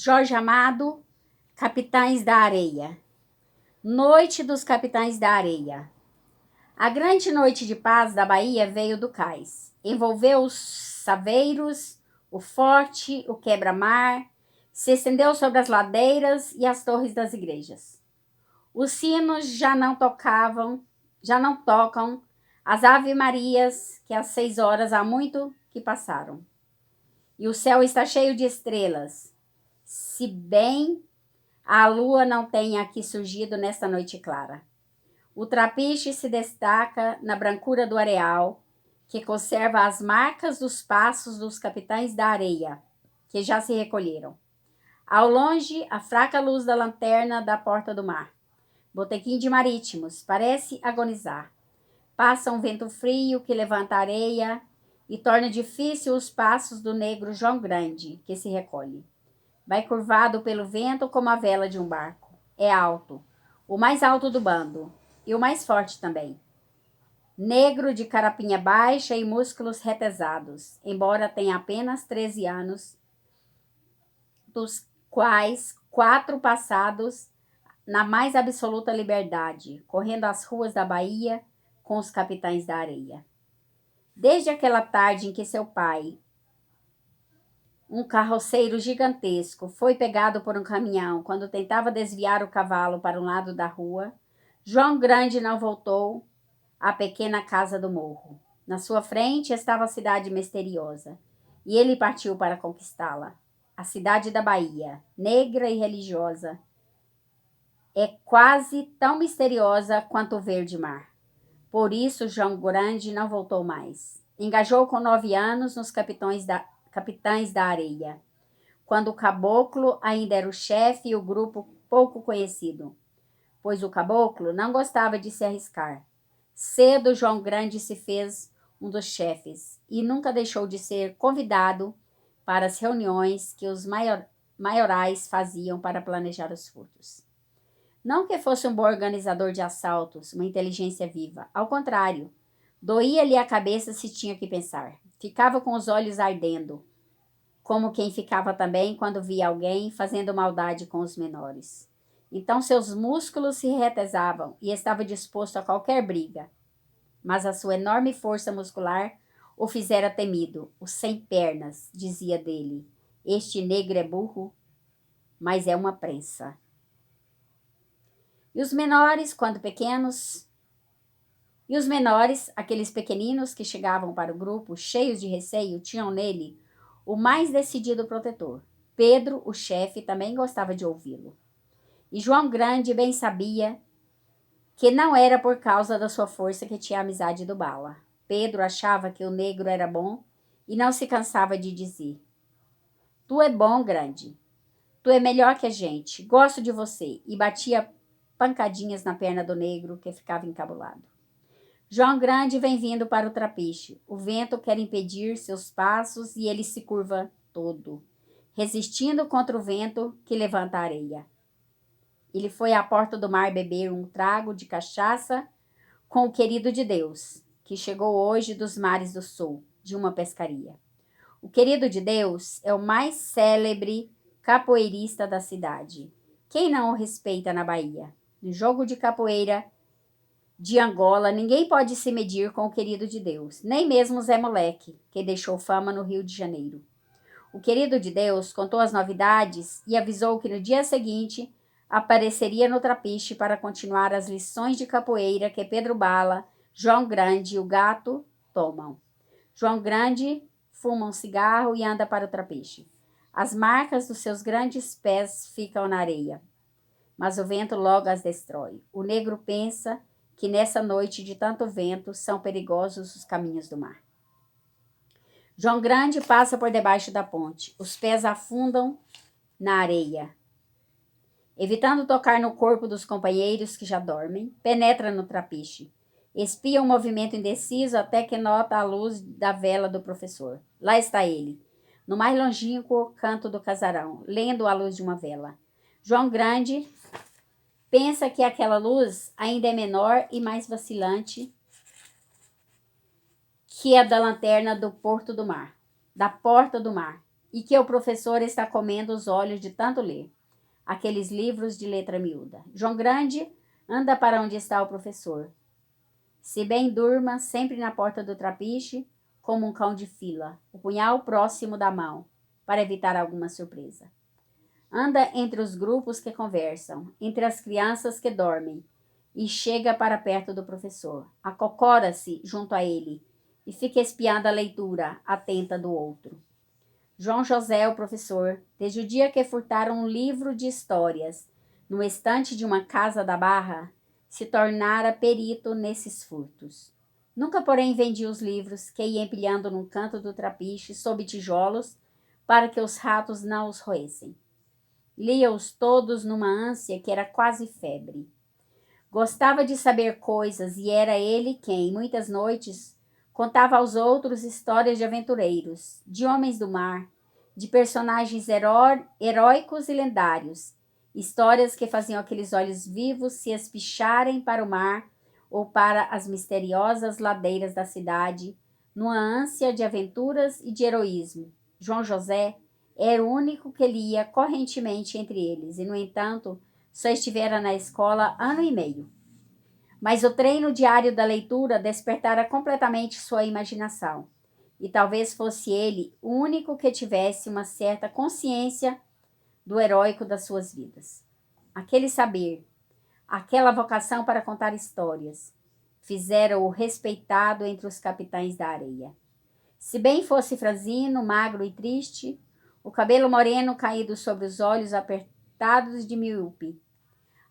Jorge Amado, Capitães da Areia. Noite dos Capitães da Areia. A grande noite de paz da Bahia veio do cais. Envolveu os saveiros, o forte, o quebra-mar, se estendeu sobre as ladeiras e as torres das igrejas. Os sinos já não tocam as ave-marias que às 6 horas há muito que passaram. E o céu está cheio de estrelas, se bem a lua não tenha aqui surgido nesta noite clara. O trapiche se destaca na brancura do areal, que conserva as marcas dos passos dos capitães da areia, que já se recolheram. Ao longe, a fraca luz da lanterna da porta do mar. Botequim de marítimos, parece agonizar. Passa um vento frio que levanta a areia e torna difícil os passos do negro João Grande, que se recolhe. Vai curvado pelo vento como a vela de um barco. É alto, o mais alto do bando, e o mais forte também. Negro de carapinha baixa e músculos retesados, embora tenha apenas 13 anos, dos quais 4 passados na mais absoluta liberdade, correndo as ruas da Bahia com os capitães da areia. Desde aquela tarde em que seu pai, um carroceiro gigantesco, foi pegado por um caminhão quando tentava desviar o cavalo para um lado da rua, João Grande não voltou à pequena casa do morro. Na sua frente estava a cidade misteriosa, e ele partiu para conquistá-la. A cidade da Bahia, negra e religiosa, é quase tão misteriosa quanto o verde mar. Por isso, João Grande não voltou mais. Engajou com 9 anos nos Capitães da Areia, quando o caboclo ainda era o chefe e o grupo pouco conhecido, pois o caboclo não gostava de se arriscar. Cedo, João Grande se fez um dos chefes e nunca deixou de ser convidado para as reuniões que os maiorais faziam para planejar os furtos. Não que fosse um bom organizador de assaltos, uma inteligência viva. Ao contrário, doía-lhe a cabeça se tinha que pensar. Ficava com os olhos ardendo, como quem ficava também quando via alguém fazendo maldade com os menores. Então seus músculos se retesavam e estava disposto a qualquer briga. Mas a sua enorme força muscular o fizera temido. O sem pernas, dizia dele. Este negro é burro, mas é uma prensa. E os menores, aqueles pequeninos que chegavam para o grupo, cheios de receio, tinham nele o mais decidido protetor. Pedro, o chefe, também gostava de ouvi-lo. E João Grande bem sabia que não era por causa da sua força que tinha a amizade do Bala. Pedro achava que o negro era bom e não se cansava de dizer: Tu é bom, Grande. Tu é melhor que a gente. Gosto de você. E batia pancadinhas na perna do negro, que ficava encabulado. João Grande vem vindo para o trapiche. O vento quer impedir seus passos e ele se curva todo, resistindo contra o vento que levanta a areia. Ele foi à porta do mar beber um trago de cachaça com o querido de Deus, que chegou hoje dos mares do sul, de uma pescaria. O querido de Deus é o mais célebre capoeirista da cidade. Quem não o respeita na Bahia? No jogo de capoeira de Angola, ninguém pode se medir com o querido de Deus, nem mesmo Zé Moleque, que deixou fama no Rio de Janeiro. O querido de Deus contou as novidades e avisou que no dia seguinte apareceria no trapiche para continuar as lições de capoeira que Pedro Bala, João Grande e o gato tomam. João Grande fuma um cigarro e anda para o trapiche. As marcas dos seus grandes pés ficam na areia, mas o vento logo as destrói. O negro pensa que nessa noite de tanto vento são perigosos os caminhos do mar. João Grande passa por debaixo da ponte. Os pés afundam na areia. Evitando tocar no corpo dos companheiros que já dormem, penetra no trapiche. Espia um movimento indeciso até que nota a luz da vela do professor. Lá está ele, no mais longínquo canto do casarão, lendo à luz de uma vela. João Grande pensa que aquela luz ainda é menor e mais vacilante que a da lanterna do porto do mar, da porta do mar. e que o professor está comendo os olhos de tanto ler aqueles livros de letra miúda. João Grande anda para onde está o professor. Se bem durma, sempre na porta do trapiche, como um cão de fila, o punhal próximo da mão, para evitar alguma surpresa. Anda entre os grupos que conversam, entre as crianças que dormem, e chega para perto do professor. Acocora-se junto a ele e fica espiando a leitura atenta do outro. João José, o professor, desde o dia que furtaram um livro de histórias no estante de uma casa da Barra, se tornara perito nesses furtos. Nunca, porém, vendia os livros que ia empilhando num canto do trapiche, sob tijolos, para que os ratos não os roessem. Lia-os todos numa ânsia que era quase febre. Gostava de saber coisas e era ele quem, muitas noites, contava aos outros histórias de aventureiros, de homens do mar, de personagens heróicos e lendários, histórias que faziam aqueles olhos vivos se espicharem para o mar ou para as misteriosas ladeiras da cidade, numa ânsia de aventuras e de heroísmo. João José era o único que lia correntemente entre eles, e, no entanto, só estivera na escola ano e meio. Mas o treino diário da leitura despertara completamente sua imaginação, e talvez fosse ele o único que tivesse uma certa consciência do heróico das suas vidas. Aquele saber, aquela vocação para contar histórias, fizeram-o respeitado entre os capitães da areia. Se bem fosse franzino, magro e triste, o cabelo moreno caído sobre os olhos apertados de míope.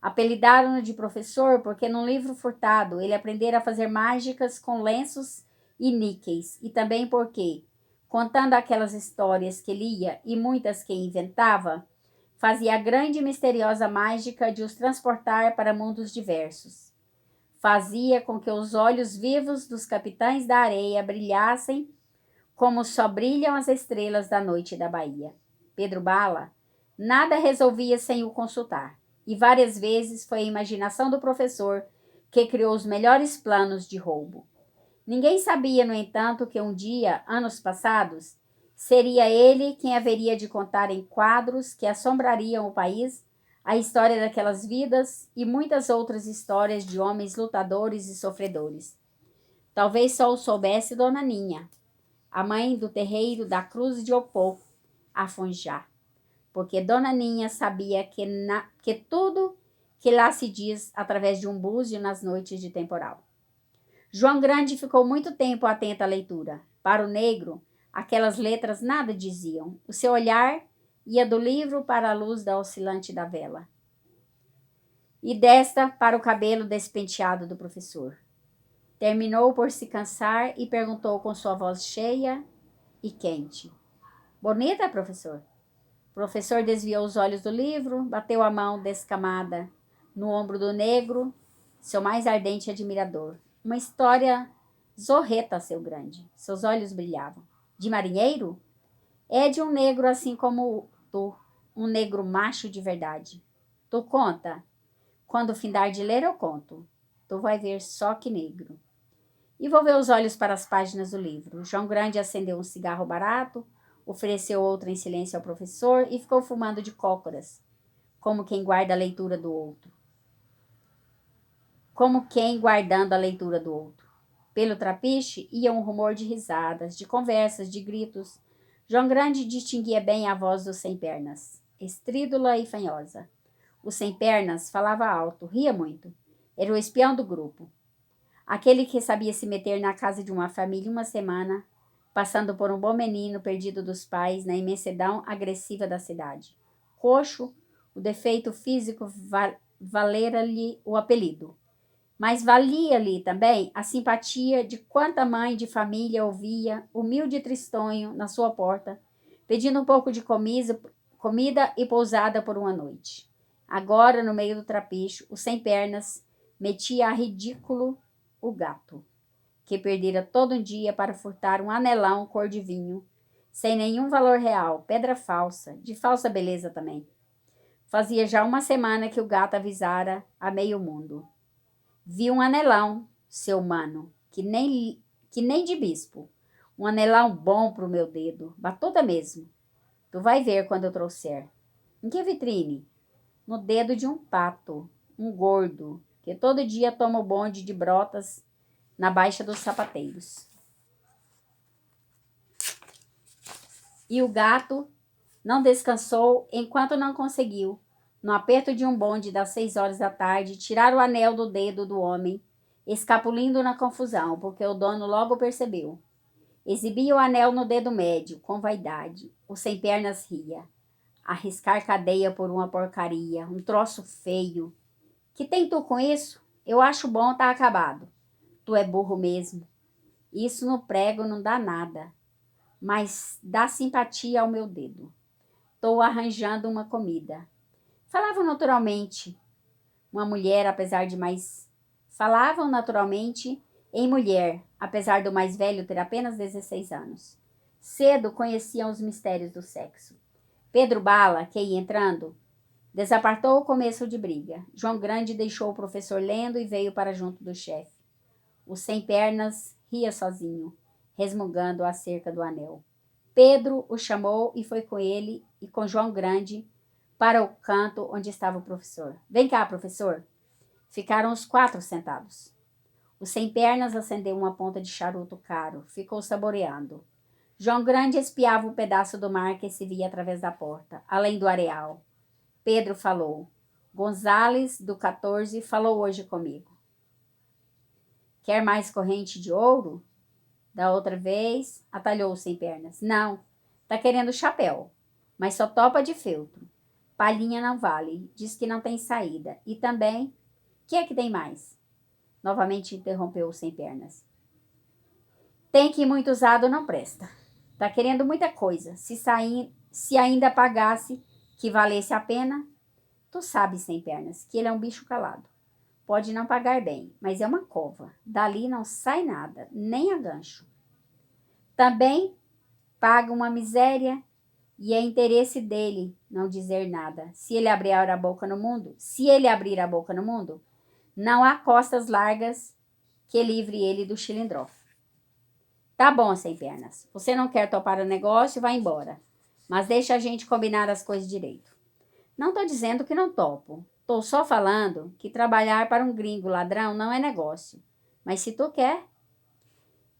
Apelidaram-no de professor porque num livro furtado ele aprendera a fazer mágicas com lenços e níqueis, e também porque, contando aquelas histórias que lia e muitas que inventava, fazia a grande e misteriosa mágica de os transportar para mundos diversos. Fazia com que os olhos vivos dos capitães da areia brilhassem como só brilham as estrelas da noite da Bahia. Pedro Bala nada resolvia sem o consultar, e várias vezes foi a imaginação do professor que criou os melhores planos de roubo. Ninguém sabia, no entanto, que um dia, anos passados, seria ele quem haveria de contar em quadros que assombrariam o país a história daquelas vidas e muitas outras histórias de homens lutadores e sofredores. Talvez só o soubesse Dona Ninha, a mãe do terreiro da Cruz de Opô, a Fonjá, porque Dona Ninha sabia que tudo que lá se diz através de um búzio nas noites de temporal. João Grande ficou muito tempo atento à leitura. Para o negro, aquelas letras nada diziam. O seu olhar ia do livro para a luz da oscilante da vela, e desta para o cabelo despenteado do professor. Terminou por se cansar e perguntou com sua voz cheia e quente: Bonita, professor? O professor desviou os olhos do livro, bateu a mão descamada no ombro do negro, seu mais ardente admirador. Uma história zorreta, seu Grande. Seus olhos brilhavam. De marinheiro? É de um negro assim como tu, um negro macho de verdade. Tu conta? Quando findar de ler, eu conto. Tu vai ver só que negro. E volveu os olhos para as páginas do livro. João Grande acendeu um cigarro barato, ofereceu outro em silêncio ao professor e ficou fumando de cócoras, como quem guarda a leitura do outro. Como quem guardando a leitura do outro. Pelo trapiche ia um rumor de risadas, de conversas, de gritos. João Grande distinguia bem a voz dos sem-pernas, estrídula e fanhosa. O sem-pernas falava alto, ria muito. Era o espião do grupo. Aquele que sabia se meter na casa de uma família uma semana, passando por um bom menino perdido dos pais na imensidão agressiva da cidade. Coxo, o defeito físico valera-lhe o apelido. Mas valia-lhe também a simpatia de quanta mãe de família ouvia, humilde e tristonho, na sua porta, pedindo um pouco de comida e pousada por uma noite. Agora, no meio do trapicho, o sem-pernas metia a ridículo o gato, que perdera todo um dia para furtar um anelão cor de vinho, sem nenhum valor real, pedra falsa, de falsa beleza também. Fazia já uma semana que o gato avisara a meio mundo. Vi um anelão, seu mano, que nem de bispo. Um anelão bom pro meu dedo, batuta mesmo. Tu vai ver quando eu trouxer. Em que vitrine? No dedo de um pato, um gordo, que todo dia toma o bonde de Brotas na Baixa dos Sapateiros. E o gato não descansou enquanto não conseguiu, no aperto de um bonde das 6 horas da tarde, tirar o anel do dedo do homem, escapulindo na confusão, porque o dono logo percebeu. Exibia o anel no dedo médio, com vaidade. O sem pernas ria. Arriscar cadeia por uma porcaria, um troço feio. Que tem tu com isso? Eu acho bom tá acabado. Tu é burro mesmo. Isso no prego não dá nada, mas dá simpatia ao meu dedo. Tô arranjando uma comida. Falavam naturalmente uma mulher, apesar de mais... Falavam naturalmente em mulher, apesar do mais velho ter apenas 16 anos. Cedo conheciam os mistérios do sexo. Pedro Bala, que ia entrando, desapartou o começo de briga. João Grande deixou o professor lendo e veio para junto do chefe. O sem pernas ria sozinho, resmungando acerca do anel. Pedro o chamou e foi com ele e com João Grande para o canto onde estava o professor. Vem cá, professor. Ficaram os 4 sentados. O sem pernas acendeu uma ponta de charuto caro. Ficou saboreando. João Grande espiava o pedaço do mar que se via através da porta, além do areal. Pedro falou. Gonzales, do 14, falou hoje comigo. Quer mais corrente de ouro? Da outra vez, atalhou o sem pernas. Não, tá querendo chapéu, mas só topa de feltro. Palhinha não vale, diz que não tem saída. E também, que é que tem mais? Novamente interrompeu o sem pernas. Tem que ir muito usado não presta. Tá querendo muita coisa. Se ainda pagasse que valesse a pena, tu sabes, sem pernas, que ele é um bicho calado. Pode não pagar bem, mas é uma cova. Dali não sai nada, nem a gancho. Também paga uma miséria e é interesse dele não dizer nada. Se ele abrir a boca no mundo, não há costas largas que livre ele do chilindró. Tá bom, sem pernas. Você não quer topar o negócio, vai embora. Mas deixa a gente combinar as coisas direito. Não tô dizendo que não topo. Tô só falando que trabalhar para um gringo ladrão não é negócio. Mas se tu quer...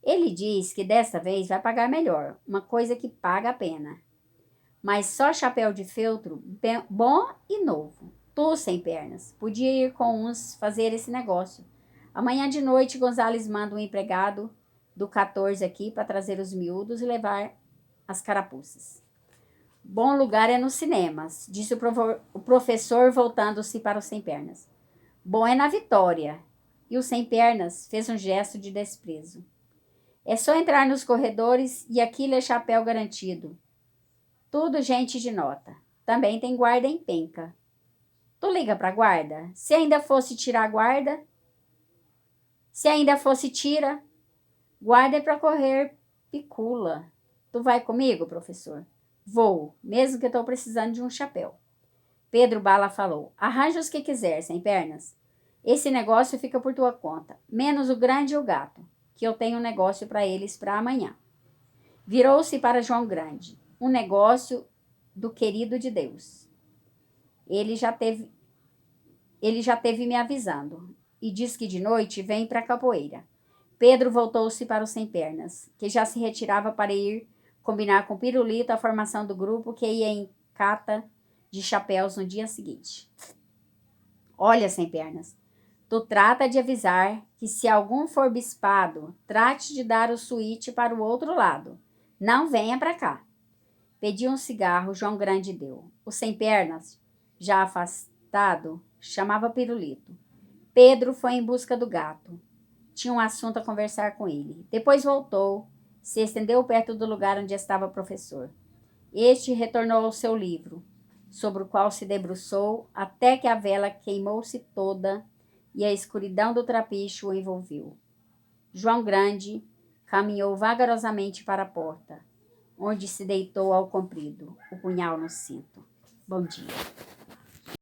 Ele diz que desta vez vai pagar melhor, uma coisa que paga a pena. Mas só chapéu de feltro bom e novo. Tu, sem pernas, podia ir com uns fazer esse negócio. Amanhã de noite, Gonzales manda um empregado do 14 aqui para trazer os miúdos e levar as carapuças. Bom lugar é nos cinemas, disse o professor voltando-se para o sem pernas. Bom é na Vitória. E o sem pernas fez um gesto de desprezo. É só entrar nos corredores e aquilo é chapéu garantido. Tudo gente de nota. Também tem guarda em penca. Tu liga pra guarda? Se ainda fosse tira, guarda é pra correr picula. Tu vai comigo, professor? Vou, mesmo que eu tô precisando de um chapéu. Pedro Bala falou. Arranja os que quiser, sem pernas. Esse negócio fica por tua conta, menos o grande e o gato, que eu tenho um negócio para eles para amanhã. Virou-se para João Grande. Um negócio do querido de Deus. Ele já teve me avisando e diz que de noite vem para a capoeira. Pedro voltou-se para o sem pernas, que já se retirava para ir combinar com Pirulito a formação do grupo que ia em cata de chapéus no dia seguinte. Olha, sem pernas, tu trata de avisar que se algum for bispado, trate de dar o suíte para o outro lado. Não venha para cá. Pediu um cigarro, João Grande deu. O sem pernas, já afastado, chamava Pirulito. Pedro foi em busca do gato. Tinha um assunto a conversar com ele. Depois voltou, se estendeu perto do lugar onde estava o professor. Este retornou ao seu livro, sobre o qual se debruçou até que a vela queimou-se toda e a escuridão do trapicho o envolveu. João Grande caminhou vagarosamente para a porta, onde se deitou ao comprido, o punhal no cinto. Bom dia.